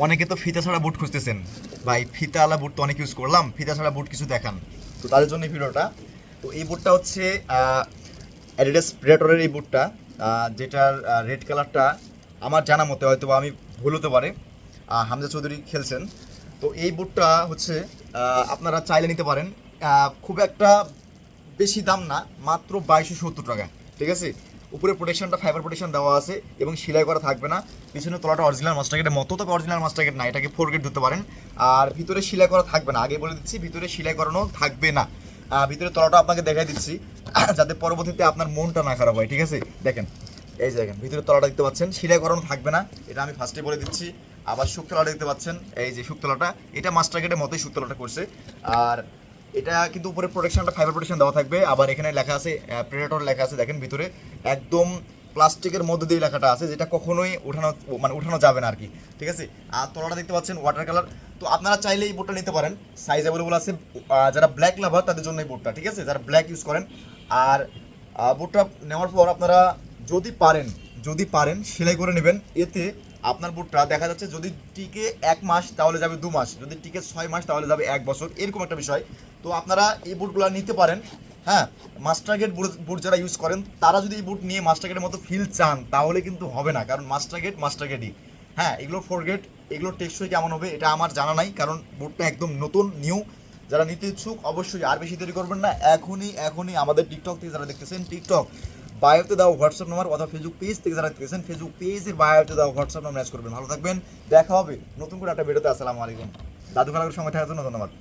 অনেকে তো ফিতা ছাড়া বুট খুঁজতেছেন, ভাই ফিতাওয়ালা বুট তো অনেক ইউজ করলাম, ফিতা ছাড়া বুট কিছু দেখান। তো তাদের জন্য এই ভিডিওটা। তো এই বুটটা হচ্ছে অ্যাডিডাস প্রেডেটরের এই বুটটা, যেটার রেড কালারটা আমার জানা মতে হয়তো বা আমি ভুল হতে পারে, হামজা চৌধুরী খেলছেন। তো এই বুটটা হচ্ছে আপনারা চাইলে নিতে পারেন, খুব একটা বেশি দাম না, মাত্র 2270 টাকা, ঠিক আছে। উপরে প্রোটেকশনটা ফাইবার প্রোটেকশন দেওয়া আছে এবং সেলাই করা থাকবে না। পিছনে তলাটা অরিজিনাল মাস্টারগেটের মতো, তবে অরিজিনাল মাস্টারগেট না, এটাকে 4 গেট ধরতে পারেন। আর ভিতরে সেলাই করা থাকবে না, আগে বলে দিচ্ছি, ভিতরে সেলাই করানো থাকবে না। ভিতরে তলাটা আপনাকে দেখাই দিচ্ছি যাতে পরবর্তীতে আপনার মনটা না খারাপ হয়, ঠিক আছে। দেখেন, এই যে দেখেন ভিতরে তলাটা দেখতে পাচ্ছেন, সেলাই করানো থাকবে না, এটা আমি ফার্স্টে বলে দিচ্ছি। আবার শুকতলাটা দেখতে পাচ্ছেন, এই যে শুকতলাটা, এটা মাস্টারগেটের মতোই শুকতলাটা করছে। আর এটা কিন্তু উপরে প্রোটেকশনটা ফাইবার প্রোটেকশন দেওয়া থাকবে। আবার এখানে লেখা আছে প্রেডেটর লেখা আছে, দেখেন ভিতরে একদম প্লাস্টিকের মধ্যে দিয়ে লেখাটা আছে, যেটা কখনোই উঠানো যাবে না আর কি, ঠিক আছে। আর তলাটা দেখতে পাচ্ছেন ওয়াটার কালার। তো আপনারা চাইলে এই বোটটা নিতে পারেন, সাইজ অ্যাভেলেবল আছে। যারা ব্ল্যাক লাভার তাদের জন্য এই বোটটা, ঠিক আছে, যারা ব্ল্যাক ইউজ করেন। আর বোটটা নেওয়ার পর আপনারা যদি পারেন সেলাই করে নেবেন। এতে আপনার বুটটা দেখা যাচ্ছে যদি টিকে 1 মাস তাহলে যাবে 2 মাস, যদি টিকে 6 মাস তাহলে যাবে 1 বছর, এরকম একটা বিষয়। তো আপনারা এই বুটগুলো নিতে পারেন। হ্যাঁ, মাস্টারগেট বুট যারা ইউজ করেন তারা যদি এই বুট নিয়ে মাস্টারগেটের মতো ফিল চান তাহলে কিন্তু হবে না, কারণ মাস্টারগেটই। হ্যাঁ, এগুলো 4 গেট, এগুলো টেকসই কেমন হবে এটা আমার জানা নাই, কারণ বুটটা একদম নতুন নিউ। যারা নিতে ইচ্ছুক অবশ্যই আর বেশি দেরি করবেন না, এখনই আমাদের টিকটক থেকে যারা দেখতেছেন, টিকটক বায়োতে দাও হোয়াটসঅ্যাপ নাম্বার, অথবা ফেসবুক পেজ থেকে যারা দেখতেছেন, ফেসবুক পেজের বায়োতে দাও হোয়াটসঅ্যাপ নাম্বার ম্যাচ করবেন। ভালো থাকবেন, দেখা হবে নতুন করে একটা ভিডিওতে। আসসালামু আলাইকুম। দাদু খালার সময় থাকার জন্য ধন্যবাদ।